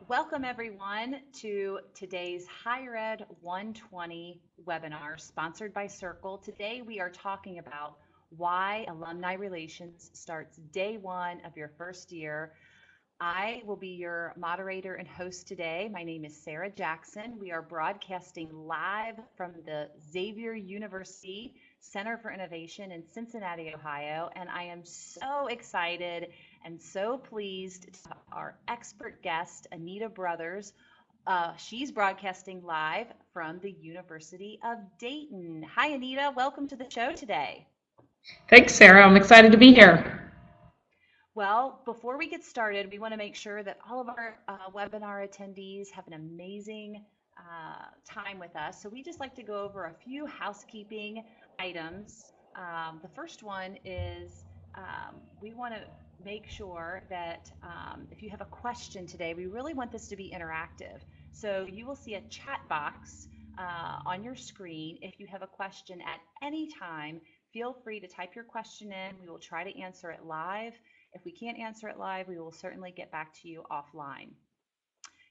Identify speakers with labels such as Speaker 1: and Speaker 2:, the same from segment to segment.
Speaker 1: Welcome everyone to today's Higher Ed 120 webinar sponsored by Circle. Today we are talking about why Alumni Relations starts day one of your first year. I will be your moderator and host today. My name is Sarah Jackson. We are broadcasting live from the Xavier University Center for Innovation in Cincinnati, Ohio, and I am so excited and so pleased to have our expert guest, Anita Brothers. She's broadcasting live from the University of Dayton. Hi, Anita. Welcome to the show today.
Speaker 2: Thanks, Sarah. I'm excited to be here.
Speaker 1: Well, before we get started, we want to make sure that all of our webinar attendees have an amazing time with us. So we just like to go over a few housekeeping items. The first one is we want to make sure that if you have a question today, we really want this to be interactive. So you will see a chat box on your screen. If you have a question at any time, feel free to type your question in. We will try to answer it live. If we can't answer it live, we will certainly get back to you offline.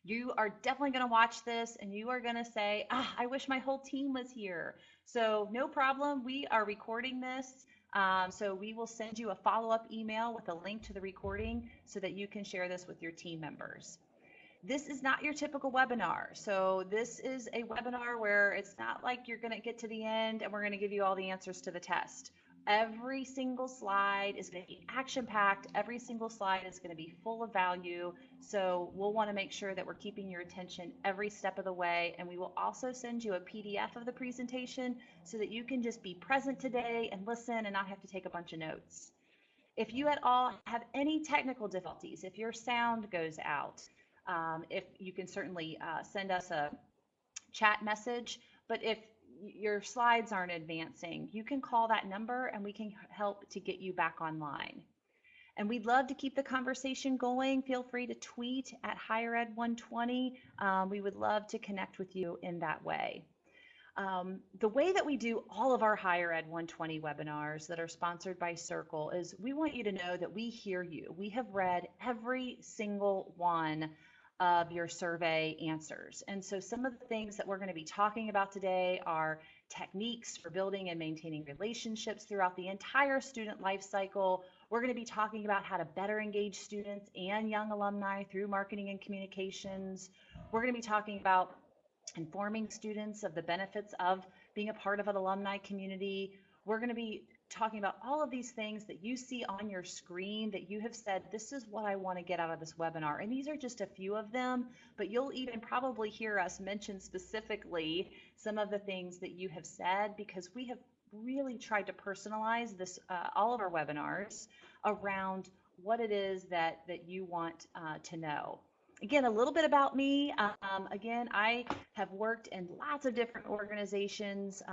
Speaker 1: You are definitely going to watch this and you are going to say, I wish my whole team was here. So no problem. We are recording this. So we will send you a follow-up email with a link to the recording so that you can share this with your team members. This is not your typical webinar. So this is a webinar where it's not like you're going to get to the end and we're going to give you all the answers to the test. Every single slide is going to be action-packed. Every single slide is going to be full of value. So we'll want to make sure that we're keeping your attention every step of the way. And we will also send you a PDF of the presentation so that you can just be present today and listen and not have to take a bunch of notes. If you at all have any technical difficulties, if your sound goes out, if you can certainly send us a chat message, but if your slides aren't advancing, you can call that number and we can help to get you back online. And we'd love to keep the conversation going. Feel free to tweet at Higher Ed 120. We would love to connect with you in that way. The way that we do all of our Higher Ed 120 webinars that are sponsored by Circle is we want you to know that we hear you. We have read every single one of your survey answers. And so some of the things that we're going to be talking about today are techniques for building and maintaining relationships throughout the entire student life cycle. We're going to be talking about how to better engage students and young alumni through marketing and communications. We're going to be talking about informing students of the benefits of being a part of an alumni community. We're going to be talking about all of these things that you see on your screen that you have said, this is what I want to get out of this webinar. And these are just a few of them, but you'll even probably hear us mention specifically some of the things that you have said, because we have really tried to personalize this, all of our webinars around what it is that you want to know. Again, a little bit about me. Again, I have worked in lots of different organizations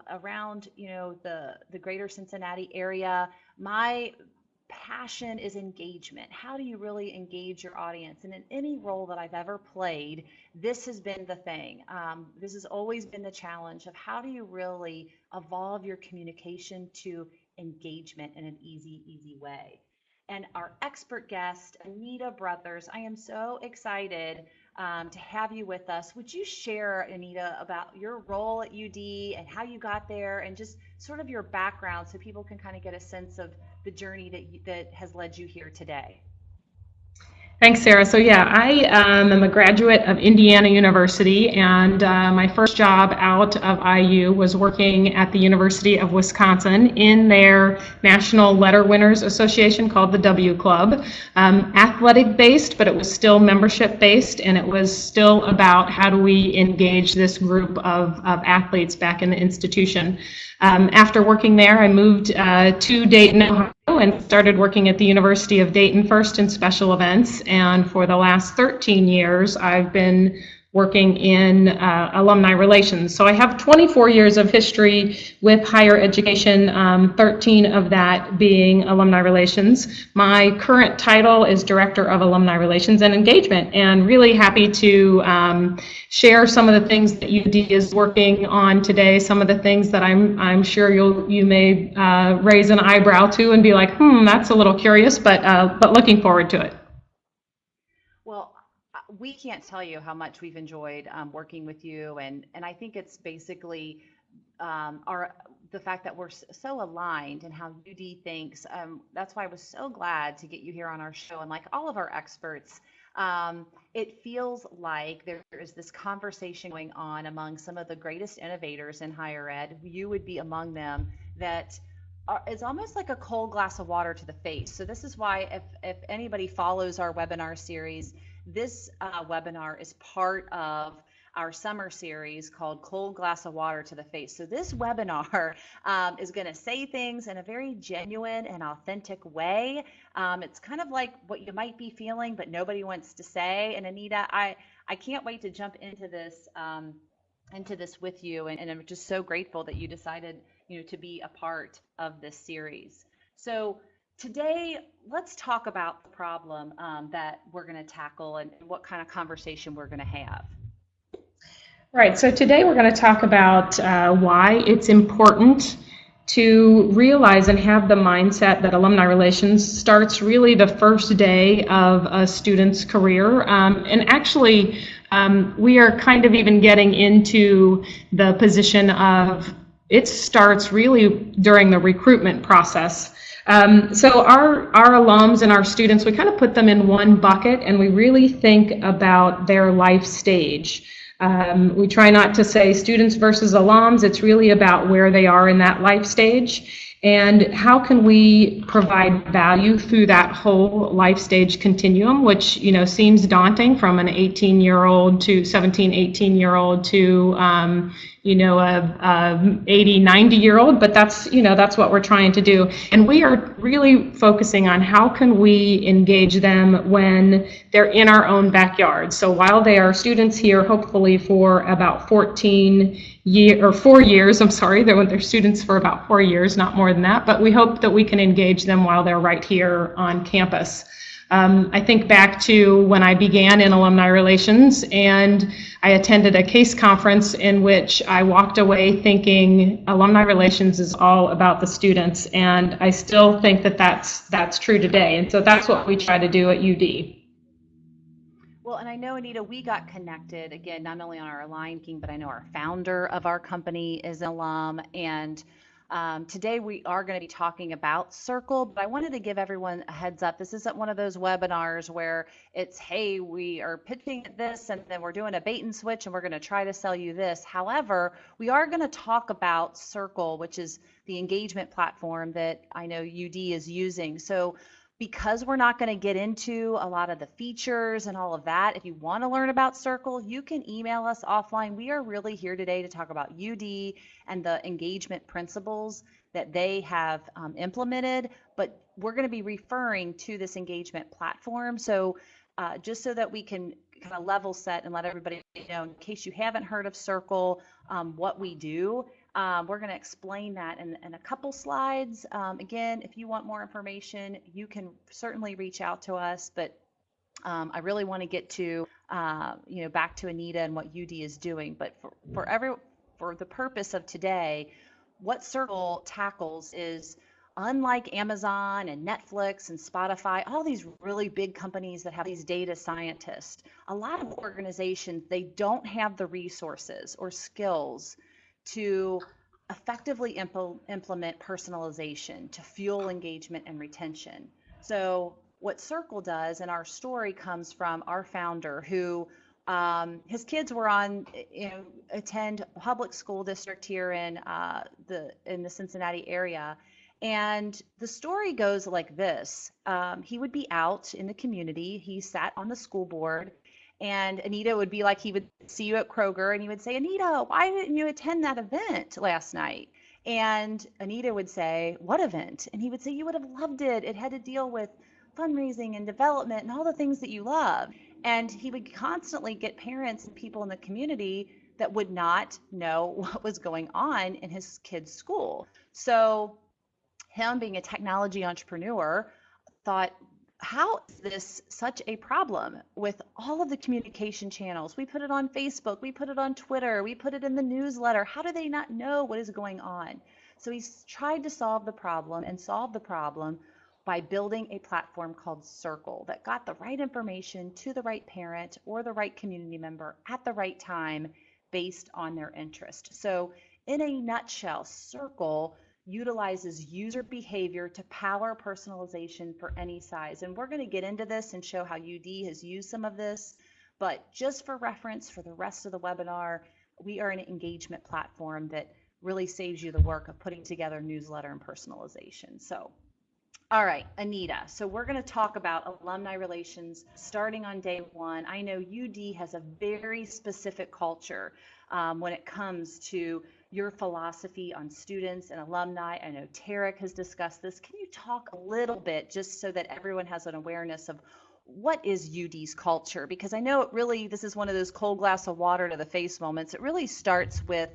Speaker 1: around, the greater Cincinnati area. My passion is engagement. How do you really engage your audience? And in any role that I've ever played, this has been the thing. This has always been the challenge of how do you really evolve your communication to engagement in an easy way. And our expert guest, Anita Brothers, I am so excited to have you with us. Would you share, Anita, about your role at UD and how you got there and just sort of your background so people can kind of get a sense of the journey that has led you here today?
Speaker 2: Thanks, Sarah. So yeah, I am a graduate of Indiana University, and my first job out of IU was working at the University of Wisconsin in their National Letter Winners Association called the W Club. Athletic based, but it was still membership based, and it was still about how do we engage this group of athletes back in the institution. After working there, I moved to Dayton, Ohio, and started working at the University of Dayton first in special events. And for the last 13 years, I've been working in alumni relations. So I have 24 years of history with higher education, 13 of that being alumni relations. My current title is Director of Alumni Relations and Engagement, and really happy to share some of the things that UD is working on today, some of the things that I'm sure you may raise an eyebrow to and be like, that's a little curious, but looking forward to it.
Speaker 1: Well, we can't tell you how much we've enjoyed working with you, and I think it's basically our the fact that we're so aligned and how UD thinks. That's why I was so glad to get you here on our show, and like all of our experts. It feels like there is this conversation going on among some of the greatest innovators in higher ed. You would be among them. That it's almost like a cold glass of water to the face. So this is why if anybody follows our webinar series, this webinar is part of our summer series called Cold Glass of Water to the Face. So this webinar is going to say things in a very genuine and authentic way. It's kind of like what you might be feeling, but nobody wants to say. And Anita, I can't wait to jump into this with you, and I'm just so grateful that you decided, to be a part of this series. So today, let's talk about the problem that we're going to tackle and what kind of conversation we're going to have.
Speaker 2: Right, so today we're going to talk about why it's important to realize and have the mindset that alumni relations starts really the first day of a student's career. And actually, we are kind of even getting into the position of it starts really during the recruitment process. So our alums and our students, we kind of put them in one bucket, and we really think about their life stage. We try not to say students versus alums. It's really about where they are in that life stage and how can we provide value through that whole life stage continuum, which seems daunting, from an 18-year-old to 17, 18-year-old to a 80, 90-year-old, but that's what we're trying to do. And we are really focusing on how can we engage them when they're in our own backyard. So while they are students here, hopefully for about 4 years, they're students for about 4 years, not more than that, but we hope that we can engage them while they're right here on campus. I think back to when I began in alumni relations, and I attended a case conference in which I walked away thinking alumni relations is all about the students, and I still think that that's true today. And so that's what we try to do at UD.
Speaker 1: Well, and I know, Anita, we got connected again, not only on our Align King, but I know our founder of our company is an alum. And today we are going to be talking about Circle, but I wanted to give everyone a heads up. This isn't one of those webinars where it's, hey, we are pitching this and then we're doing a bait and switch and we're going to try to sell you this. However, we are going to talk about Circle, which is the engagement platform that I know UD is using. So because we're not going to get into a lot of the features and all of that, if you want to learn about Circle, you can email us offline. We are really here today to talk about UD and the engagement principles that they have implemented, but we're going to be referring to this engagement platform. So just so that we can kind of level set and let everybody know, in case you haven't heard of Circle, what we do. We're going to explain that in a couple slides. Again, if you want more information, you can certainly reach out to us, but I really want to get to, back to Anita and what UD is doing. But for the purpose of today, what Circle tackles is, unlike Amazon and Netflix and Spotify, all these really big companies that have these data scientists, a lot of organizations, they don't have the resources or skills to effectively implement personalization to fuel engagement and retention. So what Circle does, and our story comes from our founder who his kids were attend public school district here in the Cincinnati area. And the story goes like this. He would be out in the community. He sat on the school board. And Anita would be like, he would see you at Kroger and he would say, Anita, why didn't you attend that event last night? And Anita would say, what event? And he would say, you would have loved it. It had to deal with fundraising and development and all the things that you love. And he would constantly get parents and people in the community that would not know what was going on in his kid's school. So him being a technology entrepreneur thought, how is this such a problem with all of the communication channels? We put it on Facebook, we put it on Twitter, we put it in the newsletter. How do they not know what is going on? So he's tried to solve the problem by building a platform called Circle that got the right information to the right parent or the right community member at the right time based on their interest. So in a nutshell, Circle utilizes user behavior to power personalization for any size. And we're going to get into this and show how UD has used some of this. But just for reference for the rest of the webinar, we are an engagement platform that really saves you the work of putting together newsletter and personalization. So, all right, Anita, so we're going to talk about alumni relations starting on day one. I know UD has a very specific culture when it comes to your philosophy on students and alumni. I know Tarek has discussed this. Can you talk a little bit just so that everyone has an awareness of what is UD's culture? Because I know it really, this is one of those cold glass of water to the face moments. It really starts with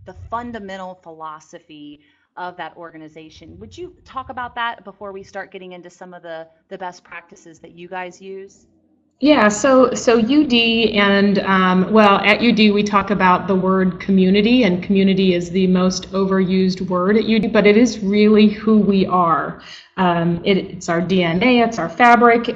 Speaker 1: the fundamental philosophy of that organization. Would you talk about that before we start getting into some of the best practices that you guys use?
Speaker 2: Yeah, so UD and well, at UD we talk about the word community, and community is the most overused word at UD, but it is really who we are. It's our DNA, it's our fabric.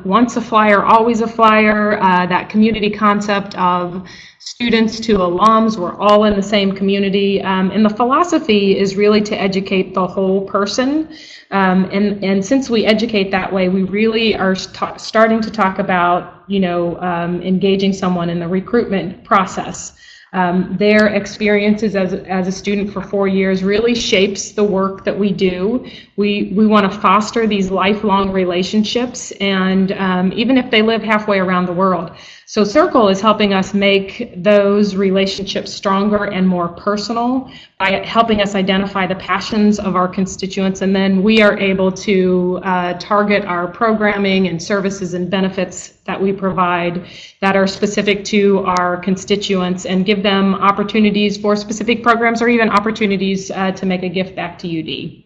Speaker 2: Once a flyer, always a flyer. That community concept of students to alums, we're all in the same community. And the philosophy is really to educate the whole person. And since we educate that way, we really are starting to talk about, engaging someone in the recruitment process. Their experiences as a student for 4 years really shapes the work that we do. We want to foster these lifelong relationships, and even if they live halfway around the world. So Circle is helping us make those relationships stronger and more personal by helping us identify the passions of our constituents, and then we are able to target our programming and services and benefits that we provide that are specific to our constituents and give them opportunities for specific programs or even opportunities to make a gift back to UD.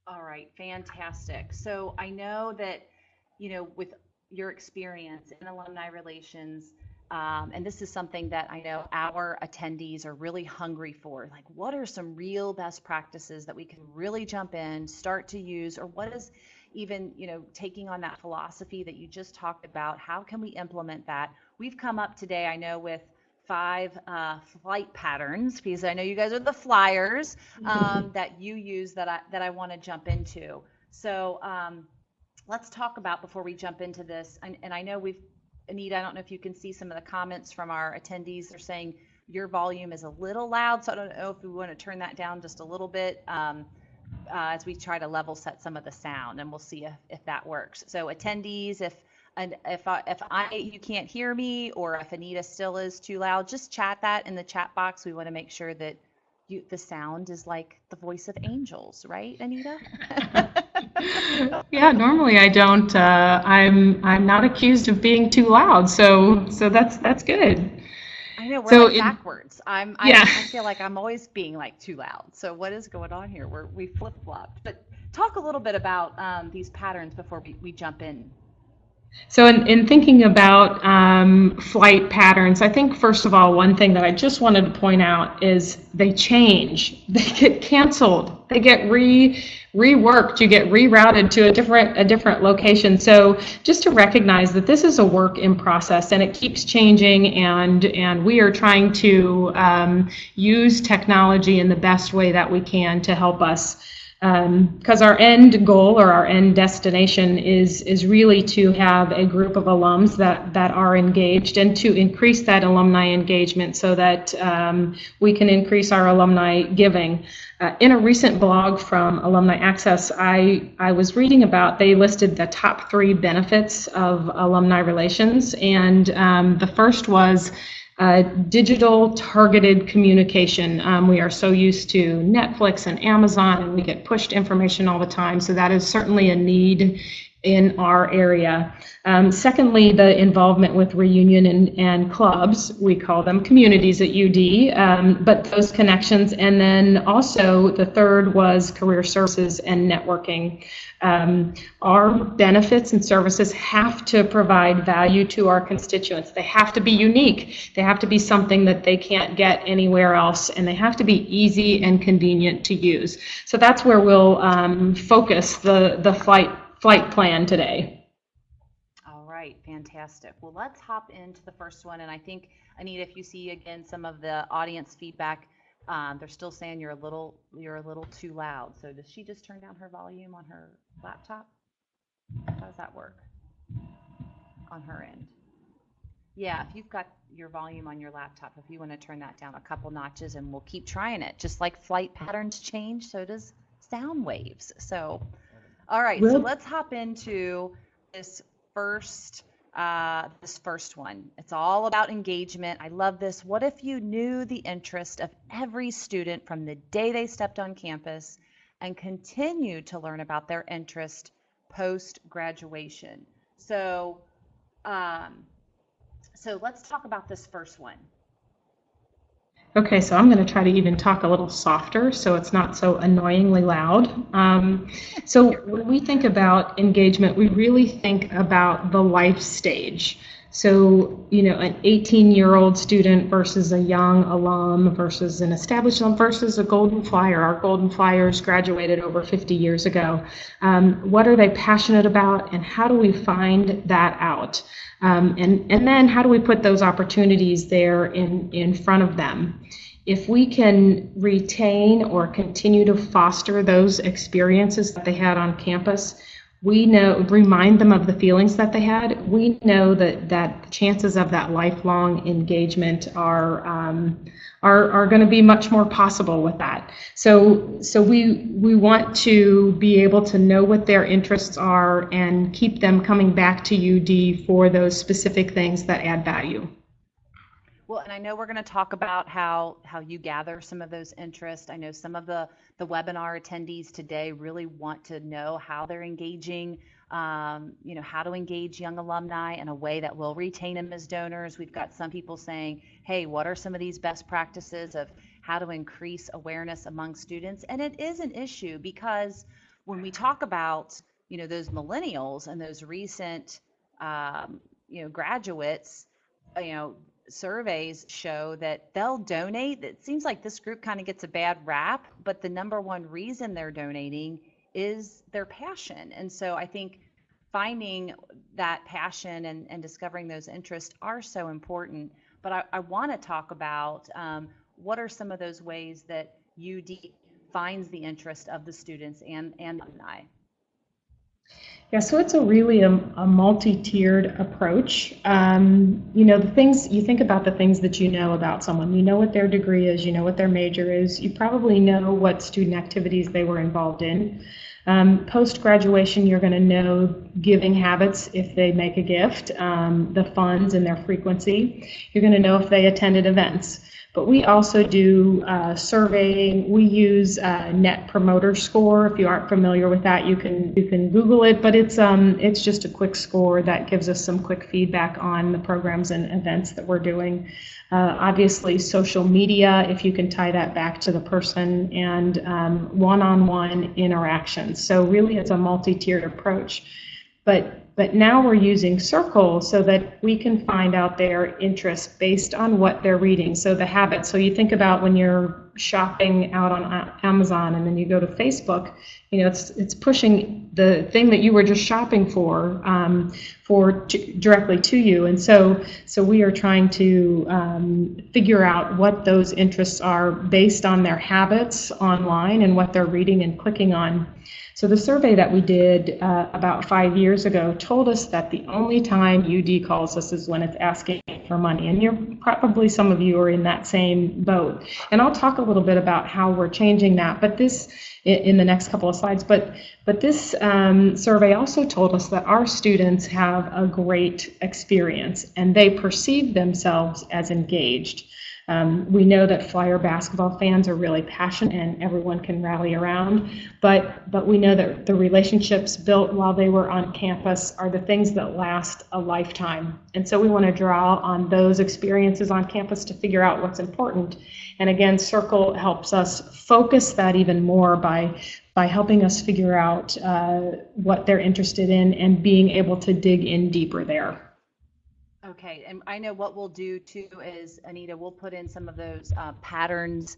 Speaker 1: All right, fantastic. So I know that, with your experience in alumni relations, and this is something that I know our attendees are really hungry for. Like, what are some real best practices that we can really jump in, start to use, or what is even, taking on that philosophy that you just talked about, how can we implement that? We've come up today, I know, with 5 flight patterns, because I know you guys are the flyers that you use that I want to jump into. So let's talk about, before we jump into this, and I know Anita, I don't know if you can see some of the comments from our attendees. They're saying your volume is a little loud, so I don't know if we want to turn that down just a little bit as we try to level set some of the sound, and we'll see if that works. So attendees, if you can't hear me, or if Anita still is too loud, just chat that in the chat box. We want to make sure that the sound is like the voice of angels, right, Anita?
Speaker 2: Yeah, normally I don't. I'm not accused of being too loud, so that's good.
Speaker 1: I know we're backwards. I feel like I'm always being like too loud. So what is going on here? We flip-flopped. But talk a little bit about these patterns before we jump in.
Speaker 2: So in thinking about flight patterns, I think first of all, one thing that I just wanted to point out is they change. They get canceled. They get reworked. You get rerouted to a different location. So just to recognize that this is a work in process and it keeps changing, and we are trying to use technology in the best way that we can to help us. Because our end goal or our end destination is really to have a group of alums that are engaged, and to increase that alumni engagement so that we can increase our alumni giving. In a recent blog from Alumni Access, I was reading about, they listed the top 3 benefits of alumni relations, and the first was digital targeted communication. We are so used to Netflix and Amazon, and we get pushed information all the time, so that is certainly a need in our area. Secondly, the involvement with reunion and clubs, we call them communities at UD, but those connections. And then also the third was career services and networking. Our benefits and services have to provide value to our constituents. They have to be unique. They have to be something that they can't get anywhere else, and they have to be easy and convenient to use. So that's where we'll focus the flight plan today.
Speaker 1: All right, fantastic. Well, let's hop into the first one. And I think, Anita, if you see again some of the audience feedback, they're still saying you're a little too loud. So does she just turn down her volume on her laptop? How does that work on her end? Yeah, if you've got your volume on your laptop, if you want to turn that down a couple notches, and we'll keep trying it. Just like flight patterns change, so does sound waves. So, all right, so let's hop into this first one. It's all about engagement. I love this. What if you knew the interest of every student from the day they stepped on campus and continued to learn about their interest post-graduation? So let's talk about this first one.
Speaker 2: Okay, so I'm going to try to even talk a little softer so it's not so annoyingly loud. So when we think about engagement, we really think about the life stage. So, you know, an 18-year-old student versus a young alum versus an established alum versus a Golden Flyer. Our Golden Flyers graduated over 50 years ago. What are they passionate about, and how do we find that out? And then how do we put those opportunities there in front of them? If we can retain or continue to foster those experiences that they had on campus, we know, remind them of the feelings that they had, we know that chances of that lifelong engagement are going to be much more possible with that. So we want to be able to know what their interests are and keep them coming back to UD for those specific things that add value.
Speaker 1: Well, and I know we're going to talk about how you gather some of those interests. I know some of the webinar attendees today really want to know how they're engaging, how to engage young alumni in a way that will retain them as donors. We've got some people saying, hey, what are some of these best practices of how to increase awareness among students? And it is an issue because when we talk about, those millennials and those recent, graduates, surveys show that they'll donate. It seems like this group kind of gets a bad rap, but the number one reason they're donating is their passion. And so I think finding that passion and discovering those interests are so important. But I want to talk about what are some of those ways that UD finds the interest of the students and alumni.
Speaker 2: Yeah, so it's really a multi-tiered approach. The things you think about, the things that you know about someone, you know what their degree is, you know what their major is, you probably know what student activities they were involved in. Post-graduation, you're going to know giving habits if they make a gift, the funds and their frequency. You're going to know if they attended events. But we also do surveying. We use Net Promoter Score. If you aren't familiar with that, you can Google it. But it's just a quick score that gives us some quick feedback on the programs and events that we're doing. Obviously, social media, if you can tie that back to the person, and one-on-one interactions. So really, it's a multi-tiered approach. But now we're using Circle so that we can find out their interests based on what they're reading. So the habits. So you think about when you're shopping out on Amazon and then you go to Facebook, it's pushing the thing that you were just shopping for directly to you. And so we are trying to figure out what those interests are based on their habits online and what they're reading and clicking on. So the survey that we did about 5 years ago told us that the only time UD calls us is when it's asking for money. And probably some of you are in that same boat. And I'll talk a little bit about how we're changing that, but this in the next couple of slides. But this survey also told us that our students have a great experience and they perceive themselves as engaged. We know that Flyer basketball fans are really passionate and everyone can rally around, but we know that the relationships built while they were on campus are the things that last a lifetime. And so we want to draw on those experiences on campus to figure out what's important. And again, Circle helps us focus that even more by helping us figure out what they're interested in and being able to dig in deeper there.
Speaker 1: Okay, and I know what we'll do too is, Anita, we'll put in some of those patterns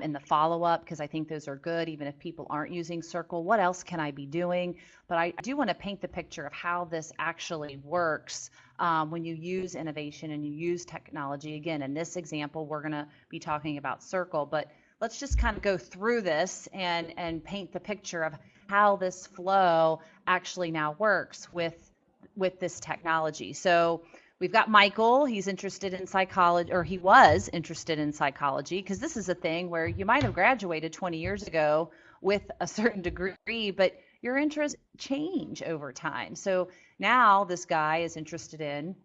Speaker 1: in the follow-up because I think those are good, even if people aren't using Circle. What else can I be doing? But I do want to paint the picture of how this actually works when you use innovation and you use technology. Again, in this example, we're going to be talking about Circle, but let's just kind of go through this and paint the picture of how this flow actually now works with this technology. So we've got Michael. He's interested in psychology, or he was interested in psychology, because this is a thing where you might have graduated 20 years ago with a certain degree, but your interests change over time. So now this guy is interested in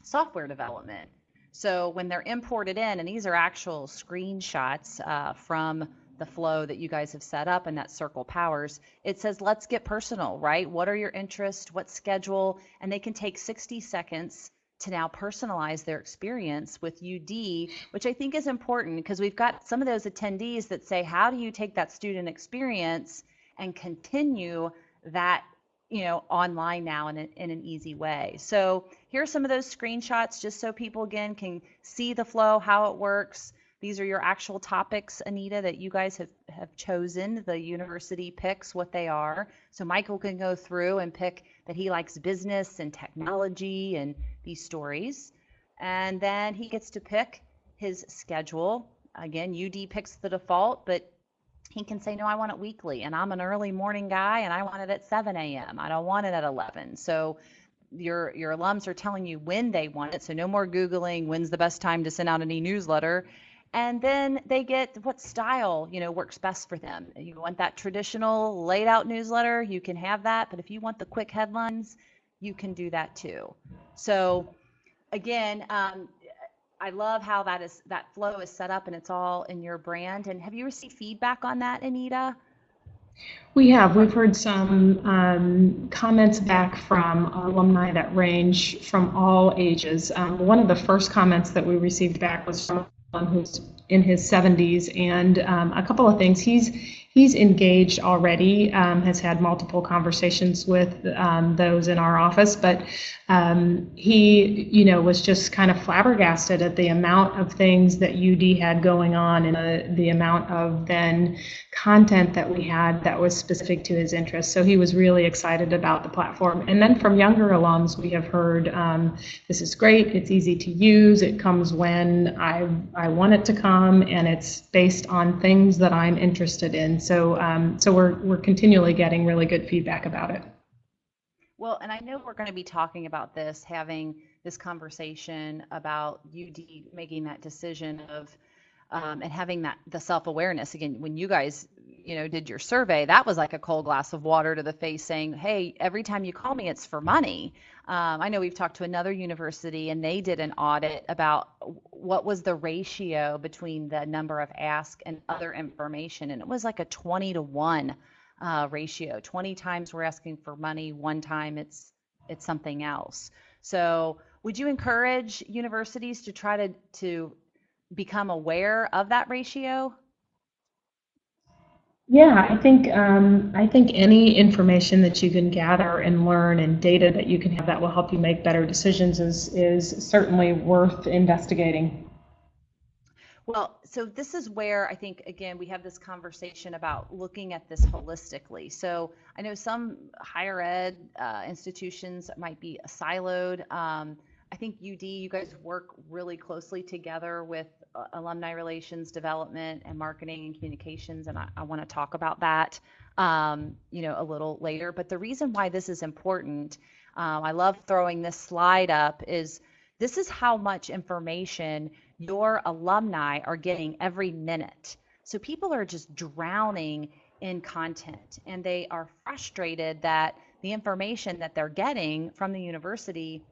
Speaker 1: software development. So when they're imported in, and these are actual screenshots from the flow that you guys have set up and that Circle powers, it says, let's get personal, right? What are your interests? What schedule? And they can take 60 seconds to now personalize their experience with UD, which I think is important because we've got some of those attendees that say, how do you take that student experience and continue that online now in an easy way? So here's some of those screenshots just so people again can see the flow, how it works. These are your actual topics, Anita, that you guys have chosen. The university picks what they are. So Michael can go through and pick that he likes business and technology and these stories. And then he gets to pick his schedule. Again, UD picks the default, but he can say, no, I want it weekly. And I'm an early morning guy and I want it at 7 a.m. I don't want it at 11. So your alums are telling you when they want it. So no more Googling when's the best time to send out an e-newsletter. And then they get what style, works best for them. You want that traditional laid out newsletter, you can have that. But if you want the quick headlines, you can do that too. So again, I love how that flow is set up and it's all in your brand. And have you received feedback on that, Anita?
Speaker 2: We've heard some comments back from alumni that range from all ages. One of the first comments that we received back was from someone who's in his 70s, and a couple of things. He's engaged already, has had multiple conversations with those in our office, but he, was just kind of flabbergasted at the amount of things that UD had going on and the amount of then content that we had that was specific to his interests. So he was really excited about the platform. And then from younger alums, we have heard, this is great, it's easy to use, it comes when I want it to come, and it's based on things that I'm interested in. So we're continually getting really good feedback about it.
Speaker 1: Well, and I know we're going to be talking about this, having this conversation about UD making that decision of and having the self-awareness. Again, when you guys did your survey, that was like a cold glass of water to the face saying, hey, every time you call me, it's for money. I know we've talked to another university and they did an audit about what was the ratio between the number of ask and other information, and it was like a 20-to-1 ratio. 20 times we're asking for money, one time it's something else. So would you encourage universities to try to become aware of that ratio?
Speaker 2: Yeah, I think any information that you can gather and learn and data that you can have that will help you make better decisions is certainly worth investigating.
Speaker 1: Well, so this is where I think, again, we have this conversation about looking at this holistically. So I know some higher ed institutions might be siloed. I think UD, you guys work really closely together with alumni relations development and marketing and communications, and I want to talk about that, a little later. But the reason why this is important, I love throwing this slide up, is this is how much information your alumni are getting every minute. So people are just drowning in content, and they are frustrated that the information that they're getting from the university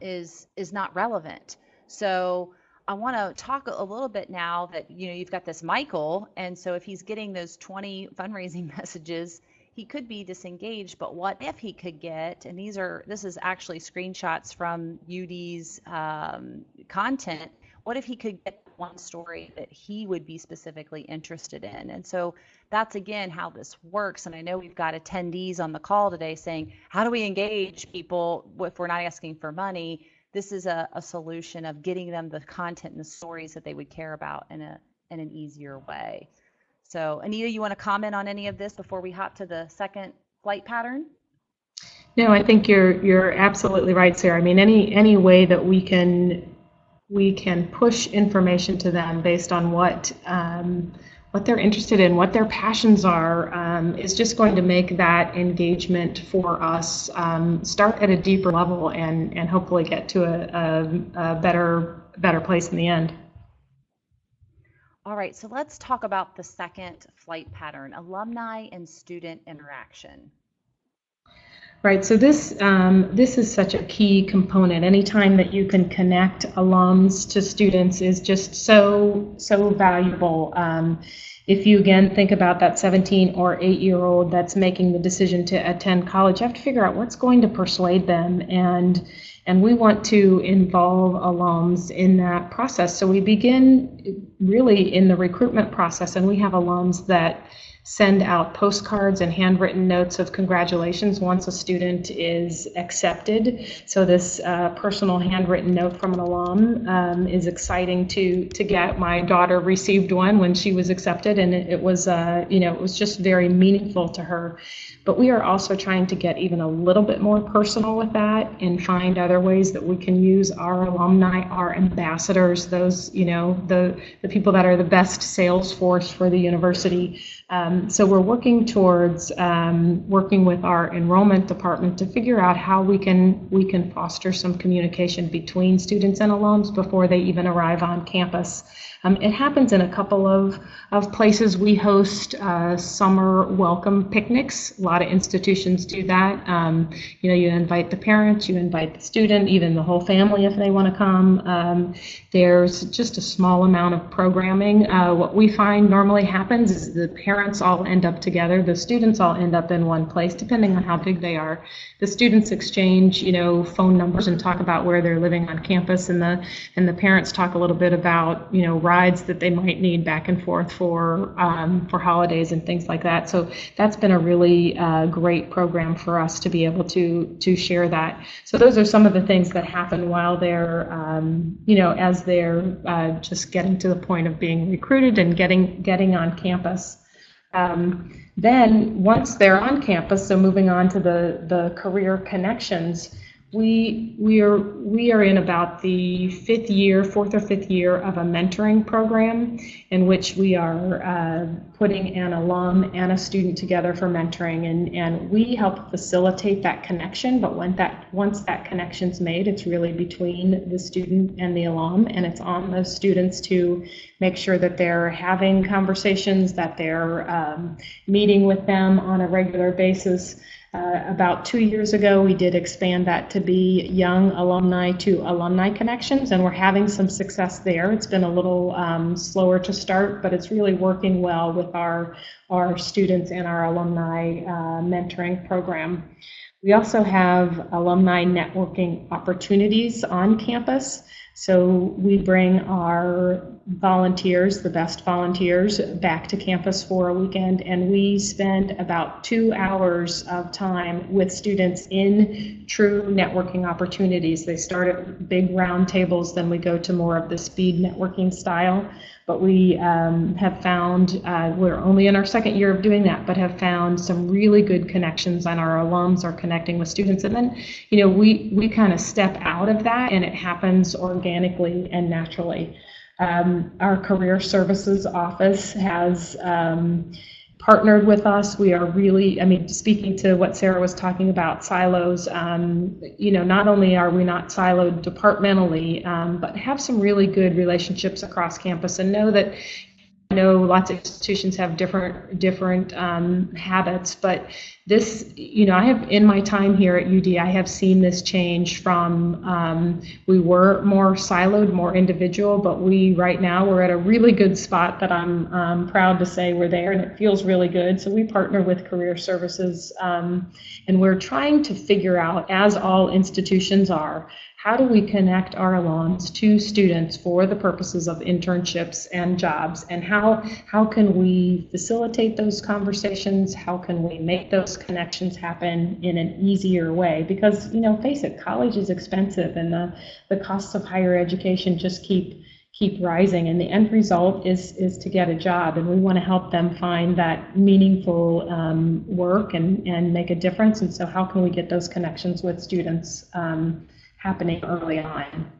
Speaker 1: is not relevant. So I want to talk a little bit now that you've got this Michael, and so if he's getting those 20 fundraising messages, he could be disengaged. But what if he could get, and this is actually screenshots from UD's content. What if he could get one story that he would be specifically interested in? And so that's again how this works. And I know we've got attendees on the call today saying, how do we engage people if we're not asking for money? This is a solution of getting them the content and the stories that they would care about in an easier way. So Anita, you want to comment on any of this before we hop to the second flight pattern?
Speaker 2: No, I think you're absolutely right, Sarah. I mean, any way that we can push information to them based on what they're interested in, what their passions are, is just going to make that engagement for us start at a deeper level and hopefully get to a better place in the end.
Speaker 1: All right, so let's talk about the second flight pattern, alumni and student interaction.
Speaker 2: Right, so this is such a key component. Anytime that you can connect alums to students is just so valuable. If you again think about that 17 or 8-year-old that's making the decision to attend college, you have to figure out what's going to persuade them, and we want to involve alums in that process. So we begin really in the recruitment process, and we have alums that send out postcards and handwritten notes of congratulations once a student is accepted. So this personal handwritten note from an alum is exciting to get. My daughter received one when she was accepted, and it was it was just very meaningful to her. But we are also trying to get even a little bit more personal with that and find other ways that we can use our alumni, our ambassadors, those the people that are the best sales force for the university. So we're working towards working with our enrollment department to figure out how we can foster some communication between students and alums before they even arrive on campus. It happens in a couple of places. We host summer welcome picnics. A lot of institutions do that. You invite the parents, you invite the student, even the whole family if they want to come. There's just a small amount of programming. What we find normally happens is the parents all end up together, the students all end up in one place, depending on how big they are. The students exchange, phone numbers and talk about where they're living on campus, and the parents talk a little bit about, rides that they might need back and forth for holidays and things like that. So that's been a really great program for us to be able to share that. So those are some of the things that happen while they're, as they're just getting to the point of being recruited and getting on campus. Then once they're on campus, so moving on to the career connections, we are in about the fourth or fifth year of a mentoring program in which we are putting an alum and a student together for mentoring, and we help facilitate that connection. But once that connection's made, it's really between the student and the alum, and it's on those students to make sure that they're having conversations, that they're meeting with them on a regular basis. About 2 years ago, we did expand that to be young alumni to alumni connections, and we're having some success there. It's been a little slower to start, but it's really working well with our students and our alumni mentoring program. We also have alumni networking opportunities on campus. So we bring our volunteers, the best volunteers, back to campus for a weekend, and we spend about 2 hours of time with students in true networking opportunities. They start at big round tables, then we go to more of the speed networking style. But we have found, we're only in our second year of doing that, but have found some really good connections, and our alums are connecting with students. And then, we kind of step out of that, and it happens organically and naturally. Our career services office has partnered with us. We are really, speaking to what Sarah was talking about, silos, not only are we not siloed departmentally, but have some really good relationships across campus, and know that I know lots of institutions have different habits, but this, I have in my time here at UD, I have seen this change from we were more siloed, more individual, but right now we're at a really good spot that I'm proud to say we're there, and it feels really good. So we partner with Career Services, and we're trying to figure out, as all institutions are, how do we connect our alums to students for the purposes of internships and jobs, and how can we facilitate those conversations? How can we make those connections happen in an easier way? Because, face it, college is expensive, and the costs of higher education just keep rising, and the end result is to get a job, and we want to help them find that meaningful work and make a difference. And so how can we get those connections with students happening early on?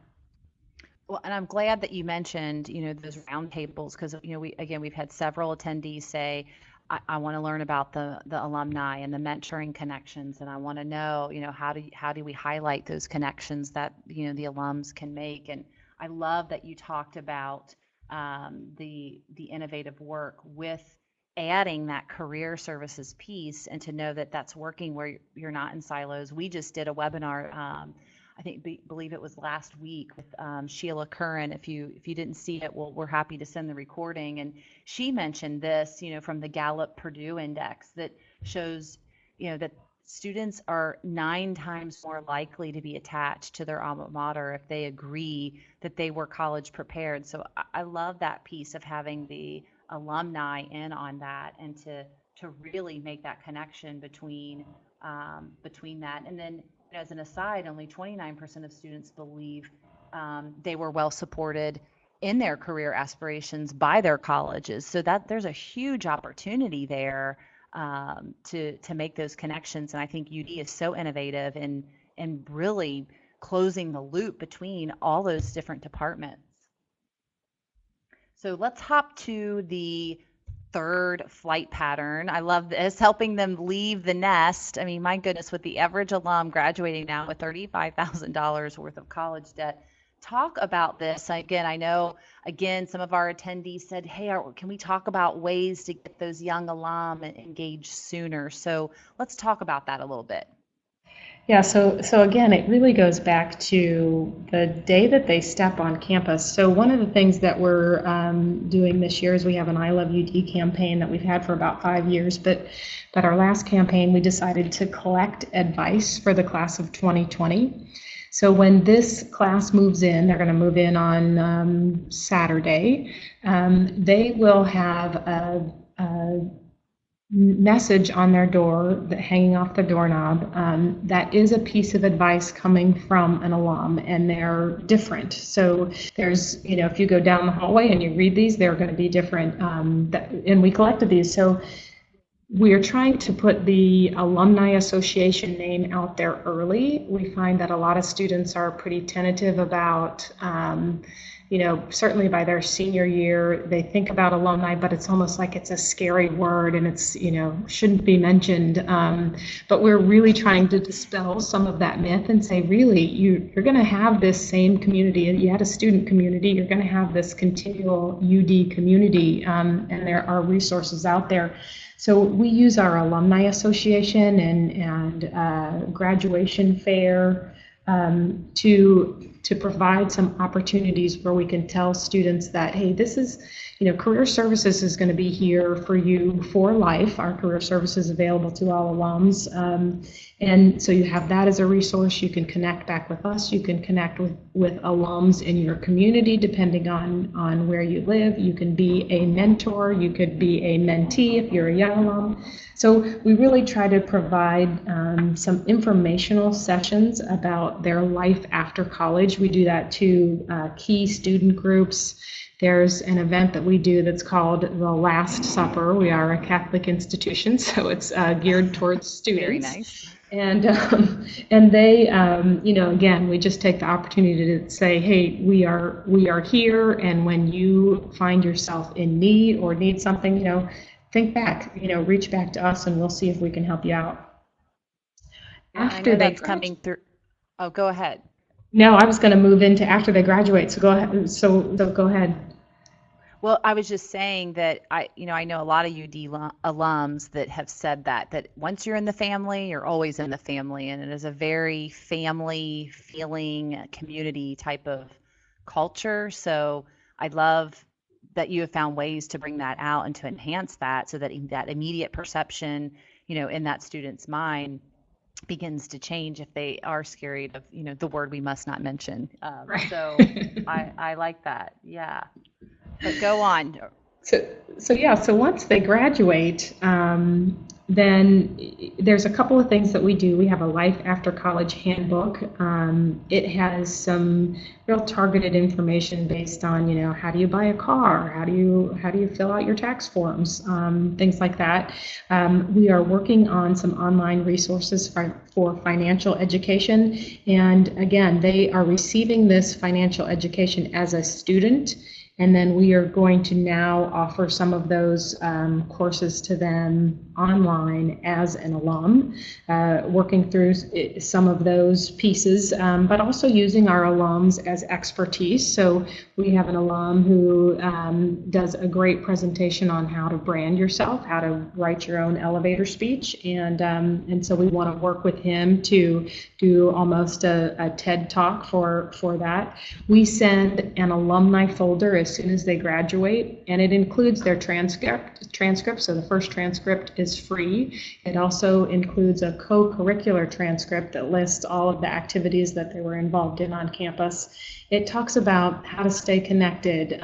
Speaker 1: Well, and I'm glad that you mentioned, those roundtables, because, we've had several attendees say, I want to learn about the alumni and the mentoring connections, and I want to know, how do we highlight those connections that, the alums can make. And I love that you talked about the innovative work with adding that career services piece, and to know that that's working where you're not in silos. We just did a webinar, believe it was last week, with Sheila Curran. If you didn't see it, we're happy to send the recording. And she mentioned this, from the Gallup Purdue Index that shows, that students are 9 times more likely to be attached to their alma mater if they agree that they were college prepared. So I love that piece of having the alumni in on that, and to really make that connection between that. And then, as an aside, only 29% of students believe they were well supported in their career aspirations by their colleges. So that there's a huge opportunity there to make those connections. And I think UD is so innovative in really closing the loop between all those different departments. So let's hop to the third flight pattern. I love this, helping them leave the nest. I mean, my goodness, with the average alum graduating now with $35,000 worth of college debt. Talk about this. Again, I know, some of our attendees said, hey, can we talk about ways to get those young alum engaged sooner? So let's talk about that a little bit.
Speaker 2: Yeah, so again, it really goes back to the day that they step on campus. So one of the things that we're doing this year is we have an I Love UD campaign that we've had for about 5 years, but our last campaign we decided to collect advice for the class of 2020. So when this class moves in, they're going to move in on Saturday, they will have a message on their door, hanging off the doorknob, that is a piece of advice coming from an alum, and they're different. So there's, if you go down the hallway and you read these, they're going to be different. And we collected these. So we are trying to put the Alumni Association name out there early. We find that a lot of students are pretty tentative about, certainly by their senior year, they think about alumni, but it's almost like it's a scary word, and it's, shouldn't be mentioned. But we're really trying to dispel some of that myth and say, really, you're going to have this same community. You had a student community, you're going to have this continual UD community, and there are resources out there. So we use our Alumni Association and graduation fair to provide some opportunities where we can tell students that, hey, this is, Career Services is going to be here for you for life. Our Career Services is available to all alums. And so you have that as a resource. You can connect back with us. You can connect with alums in your community, depending on where you live. You can be a mentor. You could be a mentee if you're a young alum. So we really try to provide some informational sessions about their life after college. We do that to key student groups. There's an event that we do that's called the Last Supper. We are a Catholic institution, so it's geared towards students.
Speaker 1: Very nice.
Speaker 2: And they, again, we just take the opportunity to say, hey, we are here, and when you find yourself in need or need something, think back, reach back to us, and we'll see if we can help you out.
Speaker 1: After that's coming through. Oh, go ahead.
Speaker 2: No, I was going to move into after they graduate. So go ahead. So go ahead.
Speaker 1: Well, I was just saying that I know a lot of UD alums that have said that once you're in the family, you're always in the family, and it is a very family feeling community type of culture. So I love that you have found ways to bring that out and to enhance that so that that immediate perception, in that student's mind begins to change if they are scared of, the word we must not mention.
Speaker 2: Right.
Speaker 1: So I like that. Yeah. But go on.
Speaker 2: So once they graduate, then there's a couple of things that we do. We have a life after college handbook. It has some real targeted information based on, how do you buy a car? How do you fill out your tax forms? Things like that. We are working on some online resources for financial education. And again, they are receiving this financial education as a student. And then we are going to now offer some of those courses to them online as an alum, working through some of those pieces, but also using our alums as expertise. So we have an alum who does a great presentation on how to brand yourself, how to write your own elevator speech. And so we want to work with him to do almost a TED Talk for that. We send an alumni folder as soon as they graduate, and it includes their transcript. So the first transcript is free. It also includes a co-curricular transcript that lists all of the activities that they were involved in on campus. It talks about how to stay connected,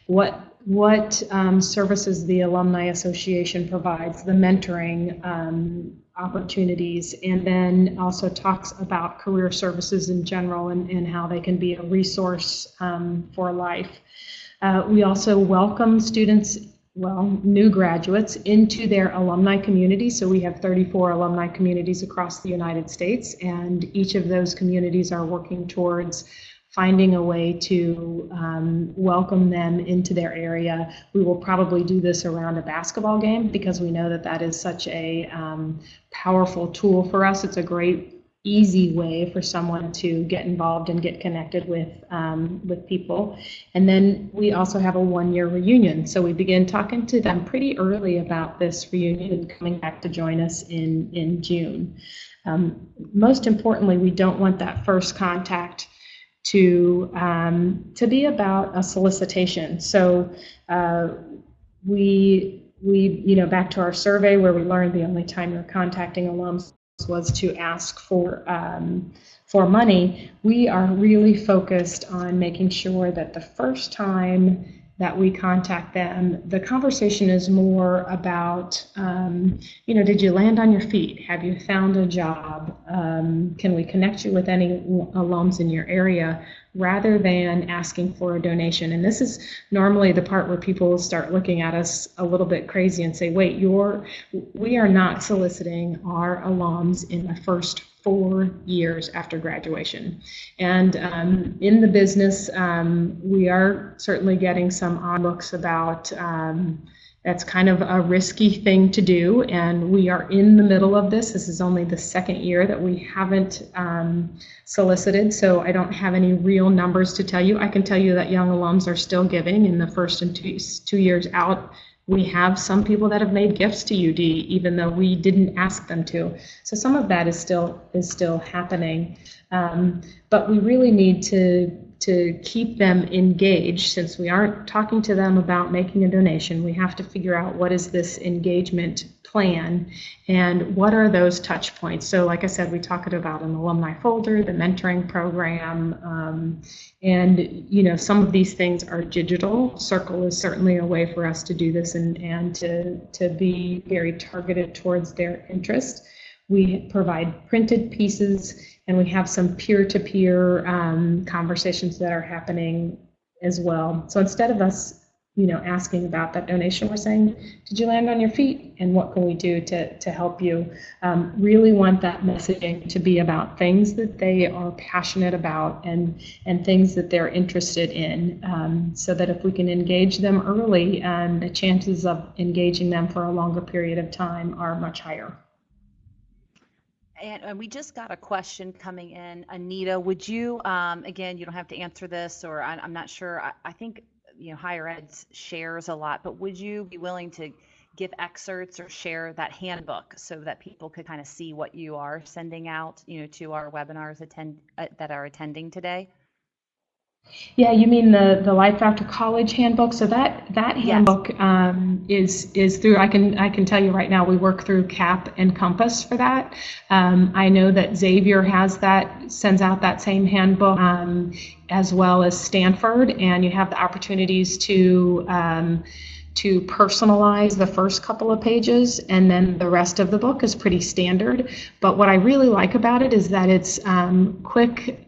Speaker 2: what services the Alumni Association provides, the mentoring opportunities, and then also talks about career services in general and how they can be a resource for life. We also welcome students, new graduates, into their alumni community. So we have 34 alumni communities across the United States, and each of those communities are working towards finding a way to welcome them into their area. We will probably do this around a basketball game because we know that that is such a powerful tool for us. It's a great easy way for someone to get involved and get connected with people. And then we also have a one-year reunion. So we begin talking to them pretty early about this reunion and coming back to join us in June. Most importantly, we don't want that first contact to be about a solicitation. So we back to our survey where we learned the only time you're contacting alums was to ask for money. We are really focused on making sure that the first time that we contact them, the conversation is more about, did you land on your feet? Have you found a job? Can we connect you with any alums in your area? Rather than asking for a donation. And this is normally the part where people start looking at us a little bit crazy and say, wait, we are not soliciting our alums in the first 4 years after graduation. And in the business, we are certainly getting some odd looks about that's kind of a risky thing to do, and we are in the middle of this. This is only the second year that we haven't solicited, so I don't have any real numbers to tell you. I can tell you that young alums are still giving in the first and two years out. We have some people that have made gifts to UD, even though we didn't ask them to. So some of that is still happening, but we really need to keep them engaged. Since we aren't talking to them about making a donation, we have to figure out what is this engagement plan and what are those touch points. So like I said, we talked about an alumni folder, the mentoring program, and some of these things are digital. Circle is certainly a way for us to do this and to be very targeted towards their interest. We provide printed pieces, and we have some peer-to-peer conversations that are happening as well. So instead of us, asking about that donation, we're saying, did you land on your feet? And what can we do to help you? Really want that messaging to be about things that they are passionate about and things that they're interested in, so that if we can engage them early, the chances of engaging them for a longer period of time are much higher.
Speaker 1: And we just got a question coming in. Anita, would you, again, you don't have to answer this, or I'm not sure. I think higher ed shares a lot, but would you be willing to give excerpts or share that handbook so that people could kind of see what you are sending out, to our webinars that are attending today?
Speaker 2: Yeah, you mean the Life After College handbook? So that
Speaker 1: Yes.
Speaker 2: handbook is through. I can tell you right now, we work through CAP and Compass for that. I know that Xavier sends out that same handbook, as well as Stanford, and you have the opportunities to personalize the first couple of pages, and then the rest of the book is pretty standard. But what I really like about it is that it's quick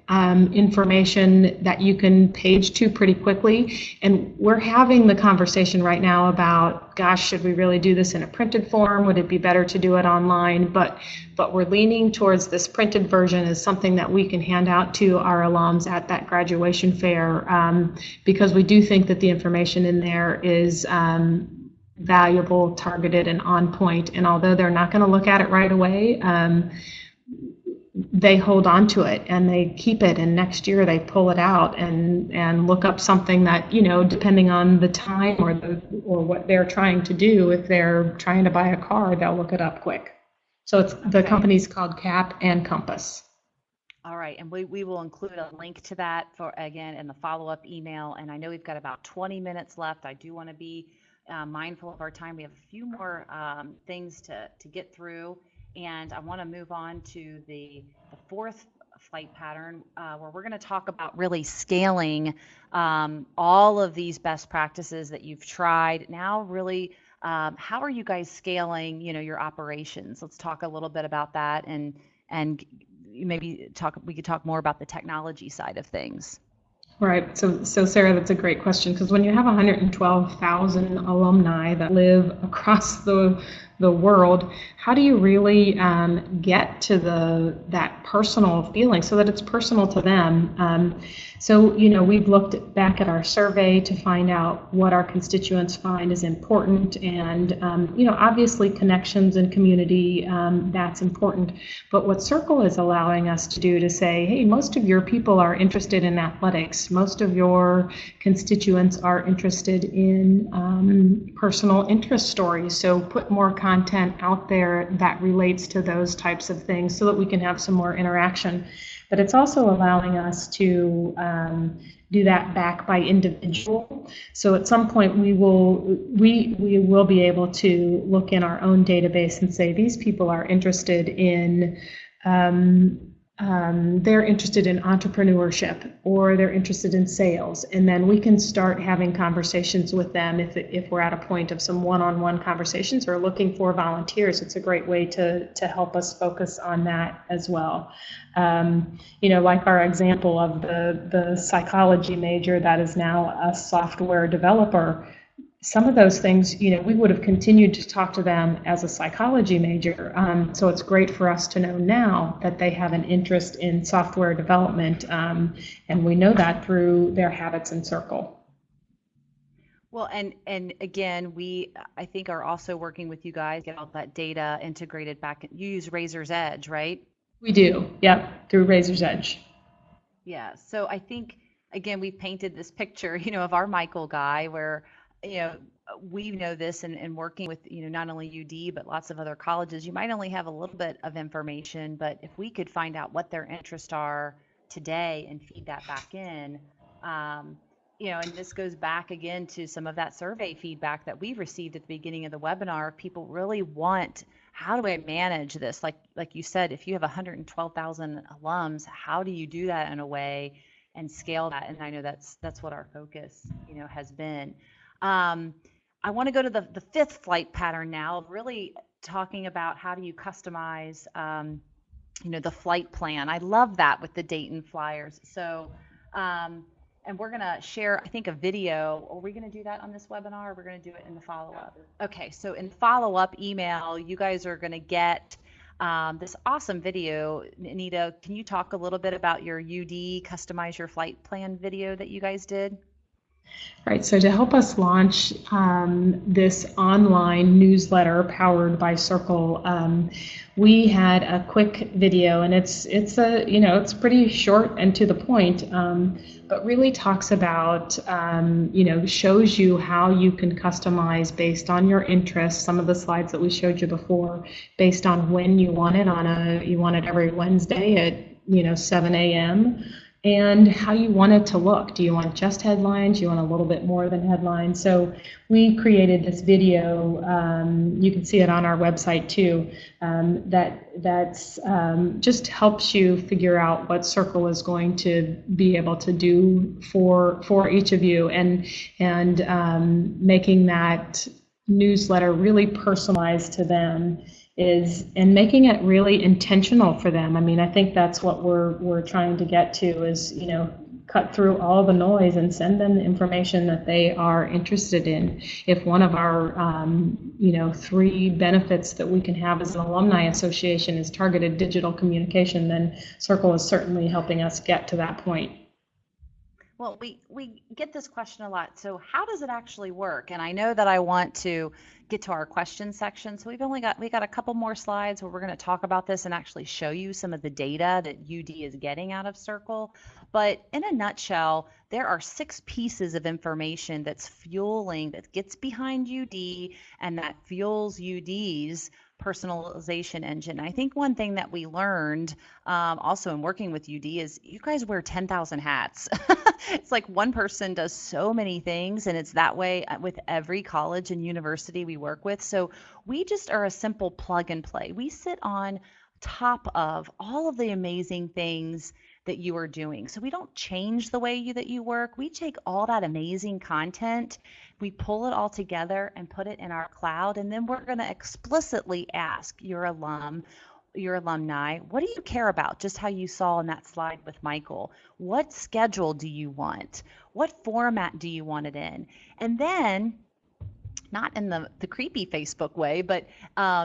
Speaker 2: information that you can page to pretty quickly. And we're having the conversation right now about, gosh, should we really do this in a printed form? Would it be better to do it online? But we're leaning towards this printed version as something that we can hand out to our alums at that graduation fair, because we do think that the information in there is valuable, targeted, and on point. And although they're not going to look at it right away, they hold on to it and they keep it, and next year they pull it out and look up something that, depending on the time or what they're trying to do. If they're trying to buy a car, they'll look it up quick. So the
Speaker 1: Okay.
Speaker 2: company's called CAP and Compass.
Speaker 1: All right, and we will include a link to that again in the follow-up email. And I know we've got about 20 minutes left. I do want to be mindful of our time. We have a few more things to get through, and I want to move on to the fourth flight pattern, where we're going to talk about really scaling all of these best practices that you've tried. Now, really, how are you guys scaling, your operations? Let's talk a little bit about that, and we could talk more about the technology side of things.
Speaker 2: Right. So Sarah, that's a great question, because when you have 112,000 alumni that live across the world, how do you really get to that personal feeling so that it's personal to them? So we've looked back at our survey to find out what our constituents find is important, and obviously connections and community, that's important. But what Circle is allowing us to do to say, hey, most of your people are interested in athletics. Most of your constituents are interested in personal interest stories. So put more content out there that relates to those types of things so that we can have some more interaction. But it's also allowing us to do that back by individual. So at some point we will be able to look in our own database and say these people are interested in they're interested in entrepreneurship, or they're interested in sales, and then we can start having conversations with them if we're at a point of some one-on-one conversations or looking for volunteers. It's a great way to help us focus on that as well. Like our example of the psychology major that is now a software developer. Some of those things, we would have continued to talk to them as a psychology major. So it's great for us to know now that they have an interest in software development, and we know that through their habits in Circle.
Speaker 1: Well, and again, I think are also working with you guys, get all that data integrated back. You use Razor's Edge, right?
Speaker 2: We do, yep, through Razor's Edge.
Speaker 1: Yeah. So I think, again, we've painted this picture, of our Michael guy where, we know this, and working with, not only UD, but lots of other colleges, you might only have a little bit of information, but if we could find out what their interests are today and feed that back in, and this goes back again to some of that survey feedback that we received at the beginning of the webinar. People really want, how do I manage this? Like you said, if you have 112,000 alums, how do you do that in a way and scale that? And I know that's what our focus, has been. I want to go to the fifth flight pattern now, of really talking about how do you customize, the flight plan. I love that with the Dayton Flyers. So, and we're going to share, I think, a video. Are we going to do that on this webinar, or we're going to do it in the follow-up? Okay, so in follow-up email, you guys are going to get this awesome video. Anita, can you talk a little bit about your UD Customize Your Flight Plan video that you guys did?
Speaker 2: Right, so to help us launch this online newsletter powered by Circle, we had a quick video, and it's a it's pretty short and to the point, but really talks about shows you how you can customize based on your interests. Some of the slides that we showed you before, based on when you want it you want it every Wednesday at 7 a.m. and how you want it to look. Do you want just headlines? Do you want a little bit more than headlines? So we created this video. You can see it on our website too. That's just helps you figure out what Circle is going to be able to do for each of you, and making that newsletter really personalized to them and making it really intentional for them. I mean, I think that's what we're trying to get to is, cut through all the noise and send them the information that they are interested in. If one of our, 3 benefits that we can have as an alumni association is targeted digital communication, then Circle is certainly helping us get to that point.
Speaker 1: Well, we get this question a lot. So how does it actually work? And I know that I want to get to our question section. So we got a couple more slides where we're going to talk about this and actually show you some of the data that UD is getting out of Circle. But in a nutshell, there are 6 pieces of information that gets behind UD and that fuels UD's personalization engine. I think one thing that we learned also in working with UD is you guys wear 10,000 hats. It's like one person does so many things, and it's that way with every college and university we work with. So we just are a simple plug and play. We sit on top of all of the amazing things that you are doing. So we don't change the way that you work. We take all that amazing content, we pull it all together and put it in our cloud, and then we're going to explicitly ask your alumni, what do you care about? Just how you saw in that slide with Michael. What schedule do you want? What format do you want it in? And then, not in the creepy Facebook way, but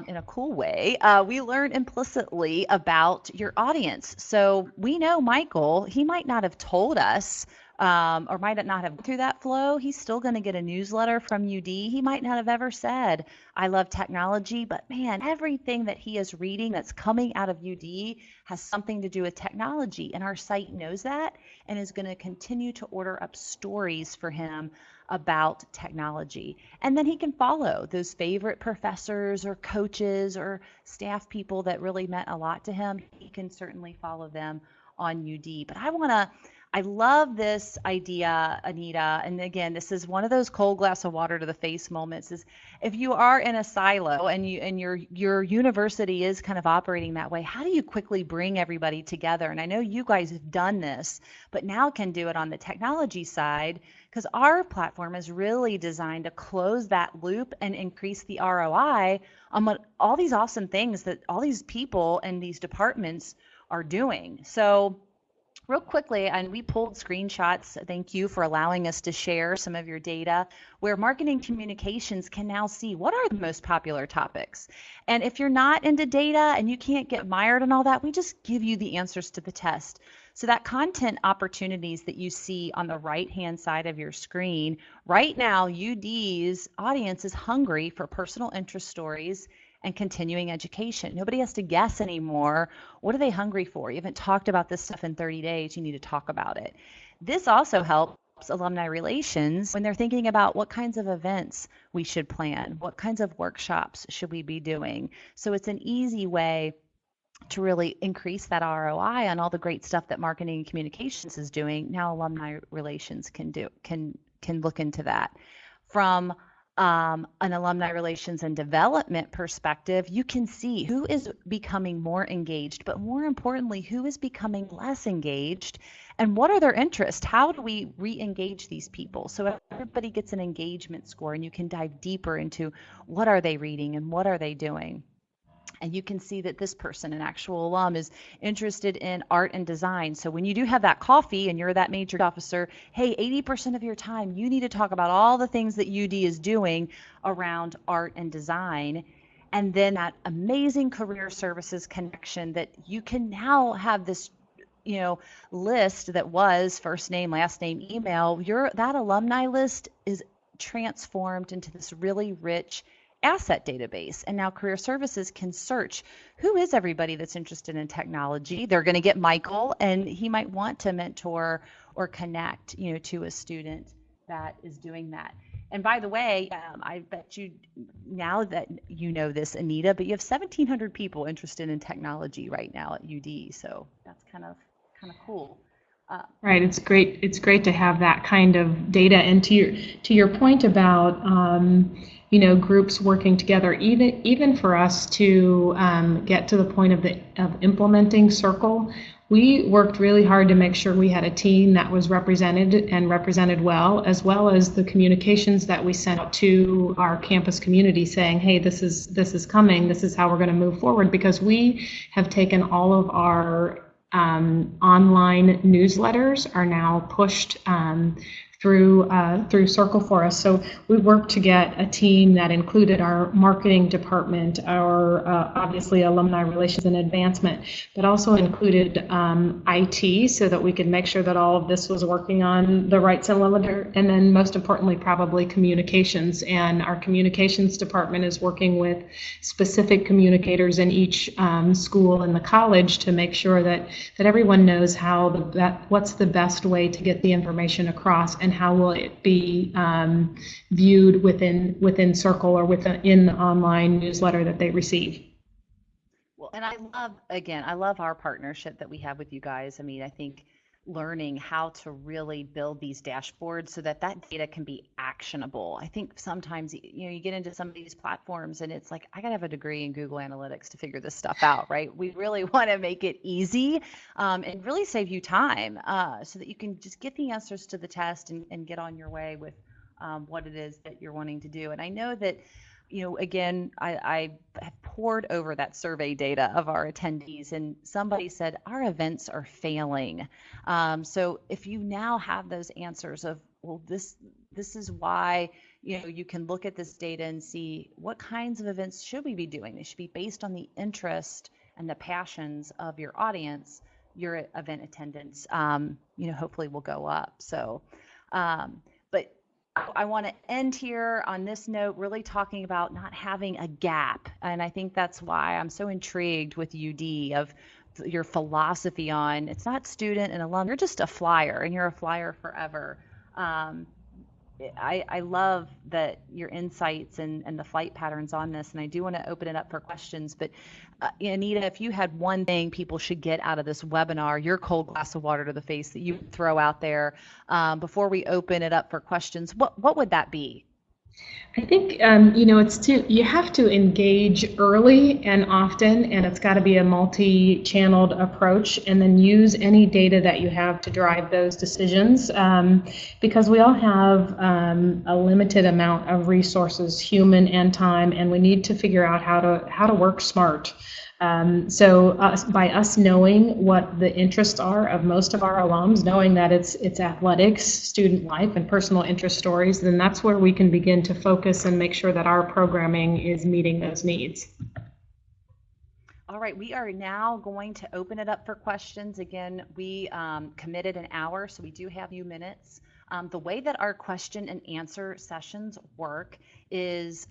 Speaker 1: in a cool way, we learn implicitly about your audience. So we know Michael, he might not have told us or might not have through that flow. He's still going to get a newsletter from UD. He might not have ever said, I love technology, but man, everything that he is reading that's coming out of UD has something to do with technology. And our site knows that and is going to continue to order up stories for him about technology. And then he can follow those favorite professors or coaches or staff people that really meant a lot to him. He can certainly follow them on UD. But I love this idea, Anita. And again, this is one of those cold glass of water to the face moments is if you are in a silo and your university is kind of operating that way, how do you quickly bring everybody together? And I know you guys have done this, but now can do it on the technology side because our platform is really designed to close that loop and increase the ROI on what all these awesome things that all these people and these departments are doing. So real quickly, and we pulled screenshots. Thank you for allowing us to share some of your data where marketing communications can now see what are the most popular topics. And if you're not into data and you can't get mired in all that, we just give you the answers to the test. So that content opportunities that you see on the right-hand side of your screen, right now, UD's audience is hungry for personal interest stories and continuing education. Nobody has to guess anymore. What are they hungry for? You haven't talked about this stuff in 30 days. You need to talk about it. This also helps alumni relations when they're thinking about what kinds of events we should plan, what kinds of workshops should we be doing. So it's an easy way to really increase that ROI on all the great stuff that marketing and communications is doing. Now alumni relations can look into that. From an alumni relations and development perspective, you can see who is becoming more engaged, but more importantly, who is becoming less engaged and what are their interests? How do we re-engage these people? So everybody gets an engagement score and you can dive deeper into what are they reading and what are they doing. And you can see that this person, an actual alum, is interested in art and design. So when you do have that coffee and you're that major officer, hey, 80% of your time, you need to talk about all the things that UD is doing around art and design. And then that amazing career services connection that you can now have this list that was first name, last name, email, that alumni list is transformed into this really rich asset database. And now career services can search who is everybody that's interested in technology. They're going to get Michael, and he might want to mentor or connect, to a student that is doing that. And by the way, I bet you now that you know this, Anita, but you have 1,700 people interested in technology right now at UD. So that's kind of cool.
Speaker 2: Right. It's great. It's great to have that kind of data. And to your point about groups working together, even for us to get to the point of implementing Circle, we worked really hard to make sure we had a team that was represented well as the communications that we sent out to our campus community saying, hey, this is coming, this is how we're going to move forward, because we have taken all of our online newsletters are now pushed through Circle for us. So we worked to get a team that included our marketing department, our obviously Alumni Relations and Advancement, but also included IT so that we could make sure that all of this was working on the right cylinder, and then most importantly probably communications. And our communications department is working with specific communicators in each school and the college to make sure that everyone knows what's the best way to get the information across, and how will it be viewed within Circle or in the online newsletter that they receive.
Speaker 1: Well, and I love our partnership that we have with you guys. I mean, I think learning how to really build these dashboards so that data can be actionable. I think sometimes you get into some of these platforms and it's like, I gotta have a degree in Google Analytics to figure this stuff out, right? We really want to make it easy and really save you time so that you can just get the answers to the test and get on your way with what it is that you're wanting to do. And I know that again, I have poured over that survey data of our attendees, and somebody said our events are failing. So if you now have those answers of, well, this is why, you can look at this data and see what kinds of events should we be doing. They should be based on the interest and the passions of your audience. Your event attendance, hopefully will go up. So, but I want to end here on this note, really talking about not having a gap. And I think that's why I'm so intrigued with UD of your philosophy on, it's not student and alum, you're just a flyer and you're a flyer forever. I love that your insights and the flight patterns on this, and I do want to open it up for questions. But Anita, if you had one thing people should get out of this webinar, your cold glass of water to the face that you throw out there before we open it up for questions, what would that be?
Speaker 2: I think you have to engage early and often, and it's got to be a multi-channeled approach, and then use any data that you have to drive those decisions, because we all have a limited amount of resources, human and time, and we need to figure out how to work smart. By us knowing what the interests are of most of our alums, knowing that it's athletics, student life, and personal interest stories, then that's where we can begin to focus and make sure that our programming is meeting those needs.
Speaker 1: All right, we are now going to open it up for questions. Again, we committed an hour, so we do have a few minutes. The way that our question and answer sessions work is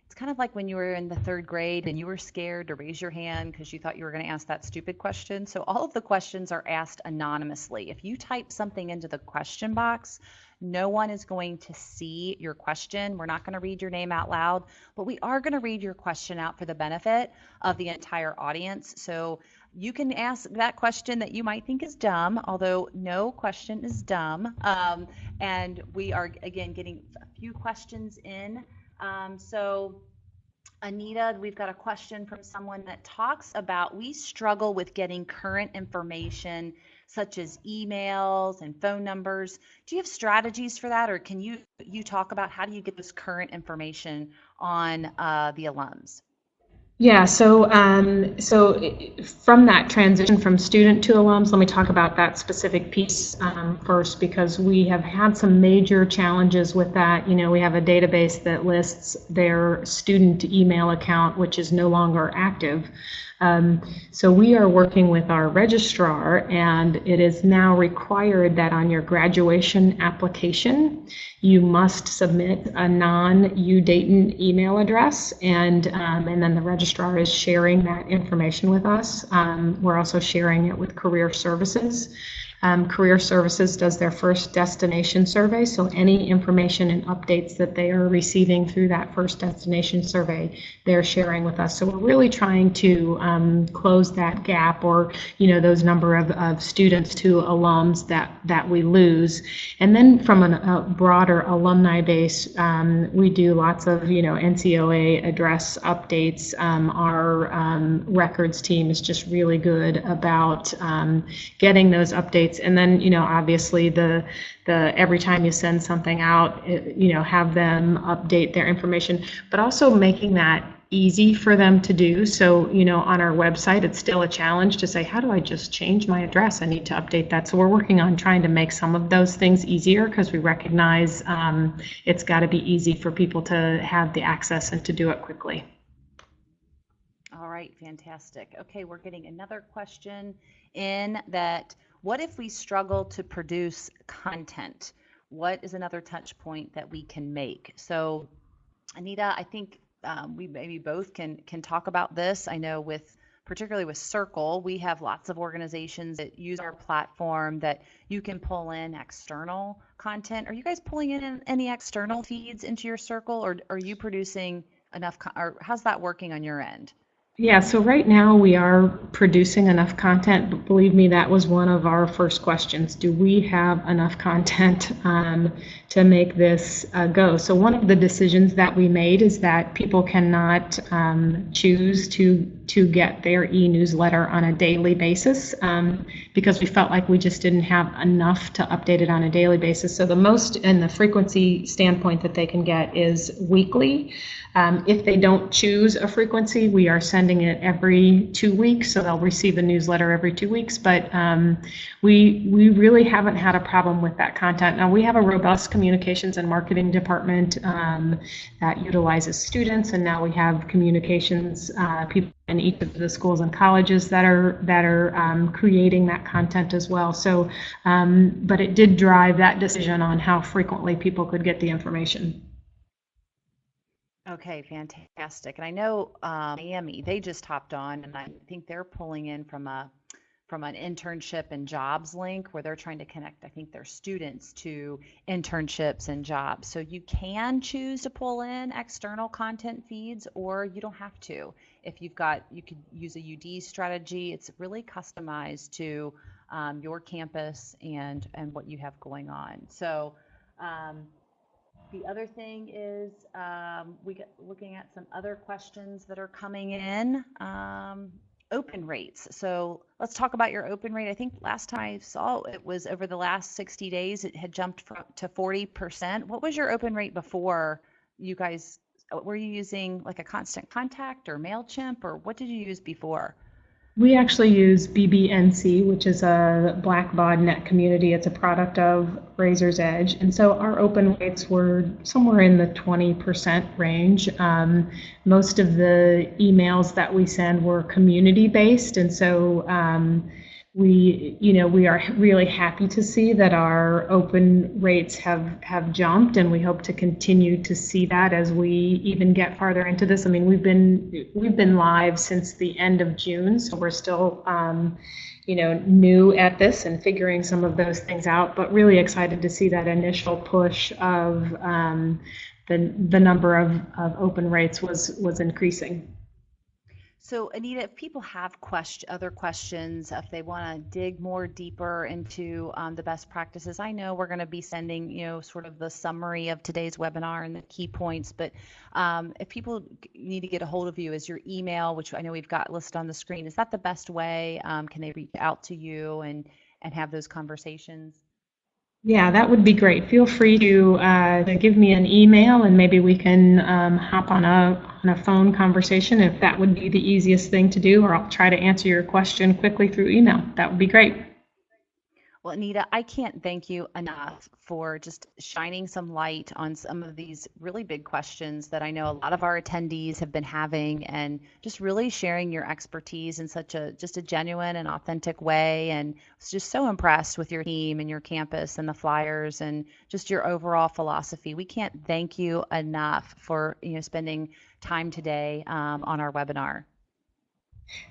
Speaker 1: it's kind of like when you were in the 3rd grade and you were scared to raise your hand because you thought you were going to ask that stupid question. So all of the questions are asked anonymously. If you type something into the question box, no one is going to see your question. We're not going to read your name out loud, but we are going to read your question out for the benefit of the entire audience. So you can ask that question that you might think is dumb, although no question is dumb. And we are, again, getting a few questions in. So Anita, we've got a question from someone that talks about, we struggle with getting current information such as emails and phone numbers. Do you have strategies for that, or can you talk about how do you get this current information on the alums?
Speaker 2: Yeah, so from that transition from student to alums, let me talk about that specific piece first, because we have had some major challenges with that. We have a database that lists their student email account, which is no longer active. So we are working with our registrar, and it is now required that on your graduation application, you must submit a non-U Dayton email address, and then the registrar is sharing that information with us. We're also sharing it with Career Services. Career Services does their first destination survey, so any information and updates that they are receiving through that first destination survey, they're sharing with us. So we're really trying to close that gap, or those number of students to alums that we lose. And then from a broader alumni base, we do lots of NCOA address updates. Our records team is just really good about getting those updates. And then, obviously the every time you send something out, have them update their information, but also making that easy for them to do. So, on our website, it's still a challenge to say, how do I just change my address? I need to update that. So we're working on trying to make some of those things easier, because we recognize it's got to be easy for people to have the access and to do it quickly.
Speaker 1: All right, fantastic. Okay, we're getting another question in that, what if we struggle to produce content? What is another touch point that we can make? So, Anita, I think we maybe both can talk about this. I know particularly with Circle, we have lots of organizations that use our platform that you can pull in external content. Are you guys pulling in any external feeds into your Circle, or are you producing enough, or how's that working on your end?
Speaker 2: Yeah, so right now we are producing enough content, but believe me, that was one of our first questions. Do we have enough content to make this go? So one of the decisions that we made is that people cannot choose to get their e-newsletter on a daily basis, because we felt like we just didn't have enough to update it on a daily basis. So the most and the frequency standpoint that they can get is weekly. If they don't choose a frequency, we are sending it every 2 weeks, so they'll receive a newsletter every 2 weeks. But we really haven't had a problem with that content. Now, we have a robust communications and marketing department that utilizes students, and now we have communications people in each of the schools and colleges that are creating that content as well. So, but it did drive that decision on how frequently people could get the information.
Speaker 1: Okay, fantastic. And I know Miami, they just hopped on, and I think they're pulling in from an internship and jobs link where they're trying to connect, I think, their students to internships and jobs. So you can choose to pull in external content feeds, or you don't have to. If you could use a UD strategy. It's really customized to your campus and what you have going on. So the other thing is looking at some other questions that are coming in. Open rates. So let's talk about your open rate. I think last time I saw it was over the last 60 days, it had jumped to 40%. What was your open rate before you guys, were you using like a Constant Contact or MailChimp, or what did you use before?
Speaker 2: We actually use BBNC, which is a Blackbaud net community. It's a product of Razor's Edge. And so our open rates were somewhere in the 20% range. Most of the emails that we send were community based. And so we are really happy to see that our open rates have jumped, and we hope to continue to see that as we even get farther into this. I mean, we've been live since the end of June, so we're still new at this and figuring some of those things out, but really excited to see that initial push of the number of open rates was increasing.
Speaker 1: So Anita, if people have other questions, if they want to dig more deeper into the best practices, I know we're going to be sending, sort of the summary of today's webinar and the key points, but if people need to get a hold of you, is your email, which I know we've got listed on the screen, is that the best way? Can they reach out to you and have those conversations?
Speaker 2: Yeah, that would be great. Feel free to give me an email, and maybe we can hop on a phone conversation if that would be the easiest thing to do, or I'll try to answer your question quickly through email. That would be great.
Speaker 1: Well, Anita, I can't thank you enough for just shining some light on some of these really big questions that I know a lot of our attendees have been having, and just really sharing your expertise in such a just a genuine and authentic way. And I was just so impressed with your team and your campus and the Flyers and just your overall philosophy. We can't thank you enough for spending time today on our webinar.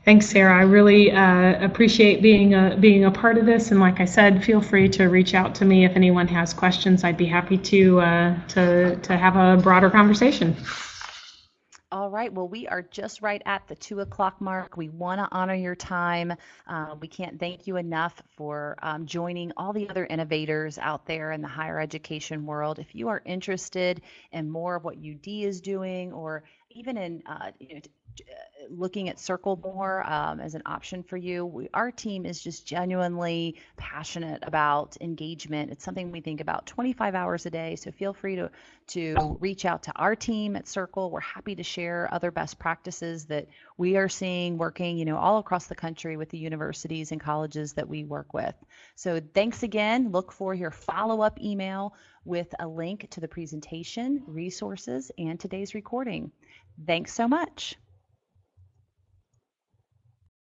Speaker 2: Thanks, Sarah. I really appreciate being a part of this. And like I said, feel free to reach out to me if anyone has questions. I'd be happy to have a broader conversation.
Speaker 1: All right. Well, we are just right at the 2 o'clock mark. We want to honor your time. We can't thank you enough for joining all the other innovators out there in the higher education world. If you are interested in more of what UD is doing, or even in looking at Circle more as an option for you, our team is just genuinely passionate about engagement. It's something we think about 25 hours a day. So feel free to reach out to our team at Circle. We're happy to share other best practices that we are seeing working, all across the country with the universities and colleges that we work with. So thanks again. Look for your follow-up email with a link to the presentation, resources, and today's recording. Thanks so much.